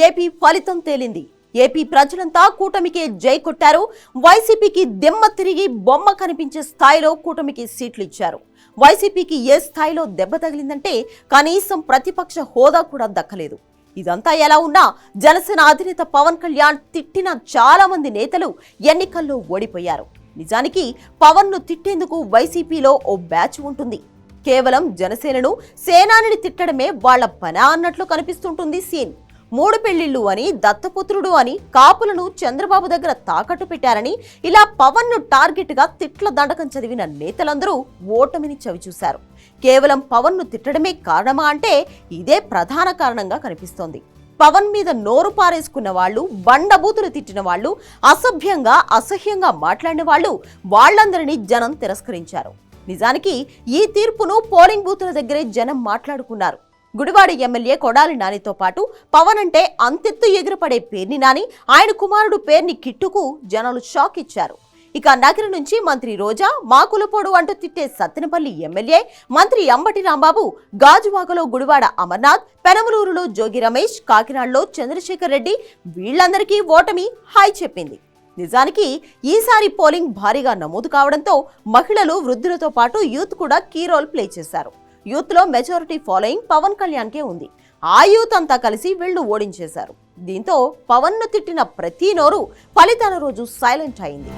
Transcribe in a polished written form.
AP ఫలితం తేలింది. AP ప్రజలంతా కూటమికి జై కొట్టారు. వైసీపీకి దిమ్మ తిరిగి బొమ్మ కనిపించే స్థాయిలో కూటమికి సీట్లు ఇచ్చారు. వైసీపీకి ఏ స్థాయిలో దెబ్బ తగిలిందంటే కనీసం ప్రతిపక్ష హోదా కూడా దక్కలేదు. ఇదంతా ఎలా ఉన్నా జనసేన అధినేత పవన్ కళ్యాణ్ తిట్టిన చాలా మంది నేతలు ఎన్నికల్లో ఓడిపోయారు. నిజానికి పవన్ ను తిట్టేందుకు వైసీపీలో ఓ బ్యాచ్ ఉంటుంది. కేవలం జనసేనను సేనానిని తిట్టడమే వాళ్ల పనా అన్నట్లు కనిపిస్తుంటుంది సీన్. 3 పెళ్లిళ్లు అని, దత్తపుత్రుడు అని కాపులను చంద్రబాబు దగ్గర తాకట్టు పెట్టారని ఇలా పవన్ ను టార్గెట్ గా తిట్ల దండకం చదివిన నేతలందరూ ఓటమిని చవిచూశారు. కేవలం పవన్ ను తిట్టడమే కారణమా అంటే ఇదే ప్రధాన కారణంగా కనిపిస్తోంది. పవన్ మీద నోరు పారేసుకున్న వాళ్ళు, బండబూతులు తిట్టిన వాళ్ళు, అసహ్యంగా మాట్లాడిన వాళ్ళు, వాళ్లందరినీ జనం తిరస్కరించారు. నిజానికి ఈ తీర్పును పోలింగ్ బూతుల దగ్గరే జనం మాట్లాడుకున్నారు. గుడివాడ ఎమ్మెల్యే కొడాలి నానితో పాటు పవన్ అంటే అంతెత్తు ఎగిరిపడే పేర్ని నాని, ఆయన కుమారుడు పేర్ని కిట్టుకు జనాలు షాక్ ఇచ్చారు. ఇక నగరం నుంచి మంత్రి రోజా, మాకులపోడు అంటూ తిట్టే సత్తెనపల్లి ఎమ్మెల్యే, మంత్రి అంబటి రాంబాబు, గాజువాకలో గుడివాడ అమర్నాథ్, పెనమలూరులో జోగి రమేష్, కాకినాడలో చంద్రశేఖర్ రెడ్డి, వీళ్లందరికీ ఓటమి హాయ్ చెప్పింది. నిజానికి ఈసారి పోలింగ్ భారీగా నమోదు కావడంతో మహిళలు, వృద్ధులతో పాటు యూత్ కూడా కీ రోల్ ప్లే చేశారు. యూత్ లో మెజారిటీ ఫాలోయింగ్ పవన్ కళ్యాణ్ కే ఉంది. ఆ యూత్ అంతా కలిసి వీళ్లు ఓడించేశారు. దీంతో పవన్ ను తిట్టిన ప్రతి నోరు ఫలితాల రోజు సైలెంట్ అయింది.